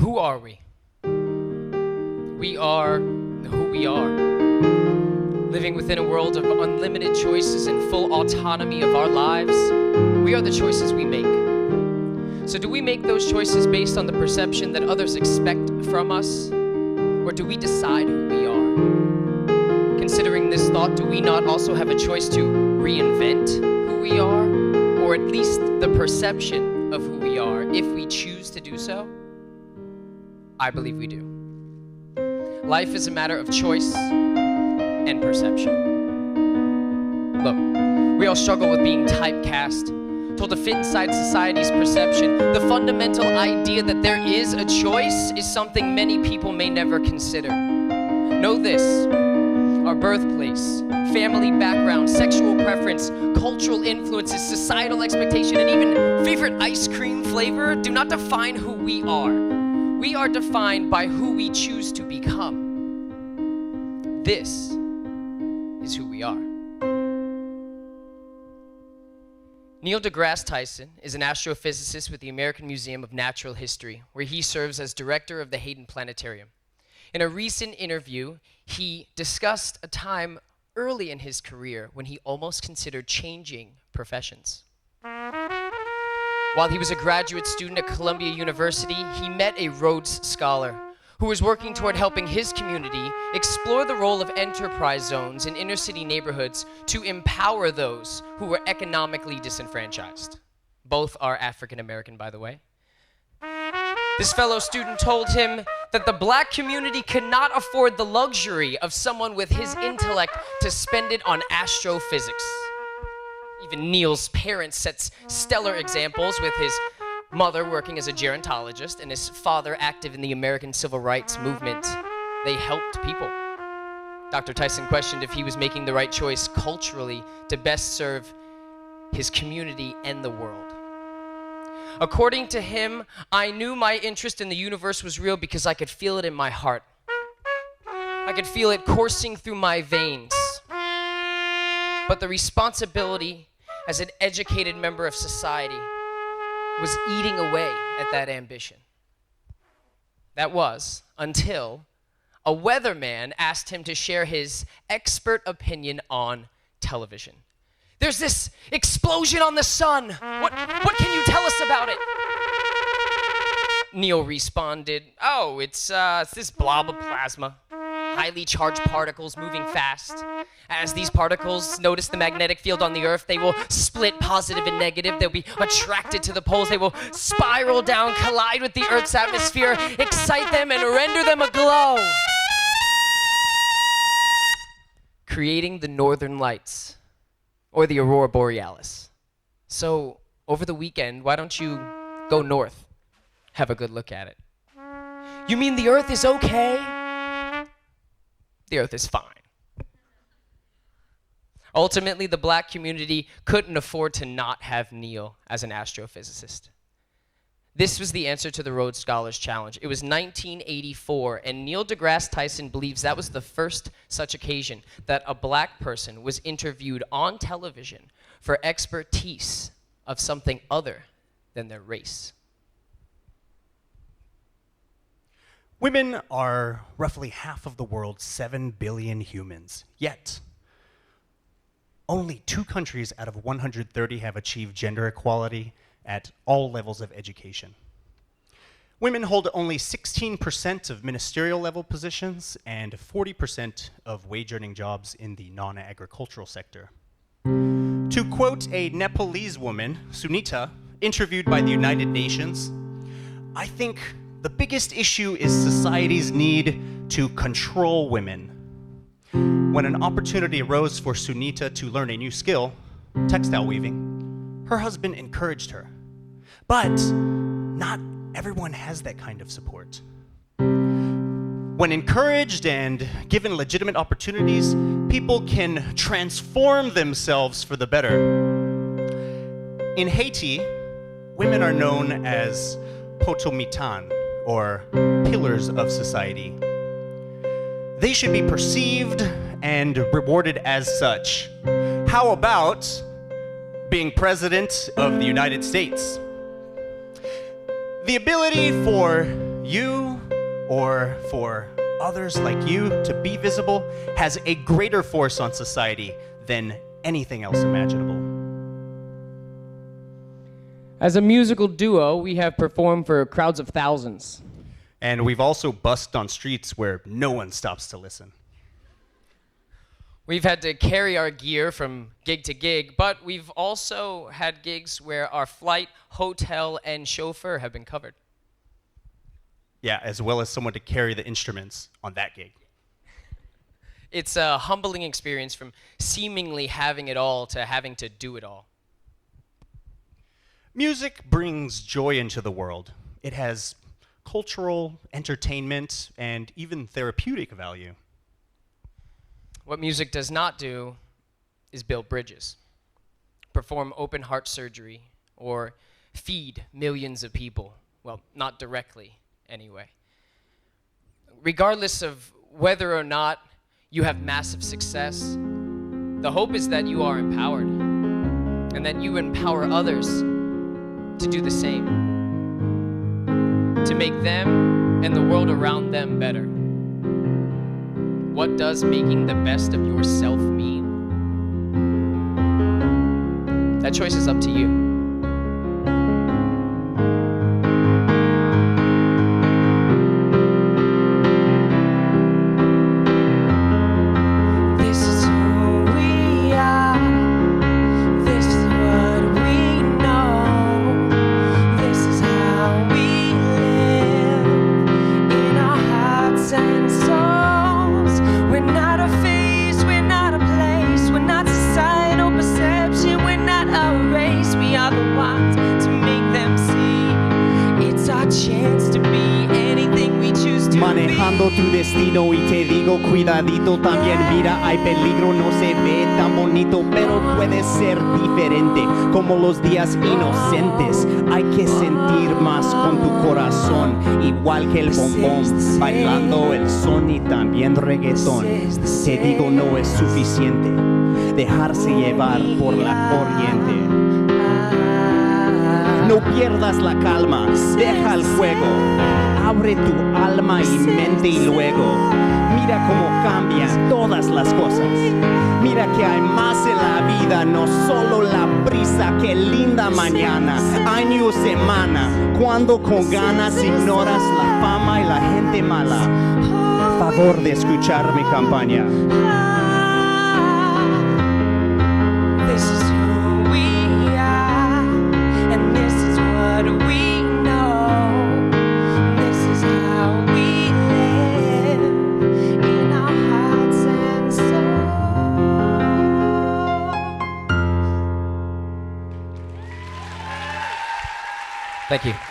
Who are we? We are who we are. Living within a world of unlimited choices and full autonomy of our lives, we are the choices we make. So do we make those choices based on the perception that others expect from us? Or do we decide who we are? Considering this thought, do we not also have a choice to reinvent who we are? Or at least the perception of who we are, if we choose to do so? I believe we do. Life is a matter of choice and perception. Look, we all struggle with being typecast, told to fit inside society's perception. The fundamental idea that there is a choice is something many people may never consider. Know this, our birthplace, family background, sexual preference, cultural influences, societal expectation, and even favorite ice cream flavor do not define who we are. We are defined by who we choose to become. This is who we are. Neil deGrasse Tyson is an astrophysicist with the American Museum of Natural History, where he serves as director of the Hayden Planetarium. In a recent interview, he discussed a time early in his career when he almost considered changing professions. While he was a graduate student at Columbia University, he met a Rhodes Scholar who was working toward helping his community explore the role of enterprise zones in inner city neighborhoods to empower those who were economically disenfranchised. Both are African American, by the way. This fellow student told him that the black community could not afford the luxury of someone with his intellect to spend it on astrophysics. Even Neil's parents set stellar examples, with his mother working as a gerontologist and his father active in the American Civil Rights Movement. They helped people. Dr. Tyson questioned if he was making the right choice culturally to best serve his community and the world. According to him, I knew my interest in the universe was real because I could feel it in my heart. I could feel it coursing through my veins. But the responsibility as an educated member of society was eating away at that ambition. That was until a weatherman asked him to share his expert opinion on television. There's this explosion on the sun. What can you tell us about it? Neil responded, oh, it's this blob of plasma. Highly charged particles moving fast. As these particles notice the magnetic field on the Earth, they will split positive and negative. They'll be attracted to the poles. They will spiral down, collide with the Earth's atmosphere, excite them, and render them aglow, creating the northern lights, or the aurora borealis. So, over the weekend, why don't you go north? Have a good look at it. You mean the Earth is okay? The Earth is fine. Ultimately, the black community couldn't afford to not have Neil as an astrophysicist. This was the answer to the Rhodes Scholars Challenge. It was 1984, and Neil deGrasse Tyson believes that was the first such occasion that a black person was interviewed on television for expertise of something other than their race. Women are roughly half of the world's 7 billion humans, yet only 2 countries out of 130 have achieved gender equality at all levels of education. Women hold only 16% of ministerial level positions and 40% of wage-earning jobs in the non-agricultural sector. To quote a Nepalese woman, Sunita, interviewed by the United Nations, I think the biggest issue is society's need to control women. When an opportunity arose for Sunita to learn a new skill, textile weaving, her husband encouraged her. But not everyone has that kind of support. When encouraged and given legitimate opportunities, people can transform themselves for the better. In Haiti, women are known as potomitan, or pillars of society. They should be perceived and rewarded as such. How about being president of the United States? The ability for you or for others like you to be visible has a greater force on society than anything else imaginable. As a musical duo, we have performed for crowds of thousands. And we've also busked on streets where no one stops to listen. We've had to carry our gear from gig to gig, but we've also had gigs where our flight, hotel, and chauffeur have been covered. Yeah, as well as someone to carry the instruments on that gig. It's a humbling experience from seemingly having it all to having to do it all. Music brings joy into the world. It has cultural, entertainment, and even therapeutic value. What music does not do is build bridges, perform open heart surgery, or feed millions of people. Well, not directly, anyway. Regardless of whether or not you have massive success, the hope is that you are empowered and that you empower others to do the same, to make them and the world around them better. What does making the best of yourself mean? That choice is up to you. Manejando tu destino y te digo cuidadito también, mira hay peligro, no se ve tan bonito pero puede ser diferente como los días inocentes. Hay que sentir más con tu corazón, igual que el bombón, bailando el son y también reggaetón. Te digo no es suficiente dejarse llevar por la corriente. No pierdas la calma, deja el juego, abre tu alma y mente y luego mira cómo cambian todas las cosas. Mira que hay más en la vida, no solo la brisa, qué linda mañana, año, semana, cuando con ganas ignoras la fama y la gente mala. Favor de escuchar mi campaña. Thank you.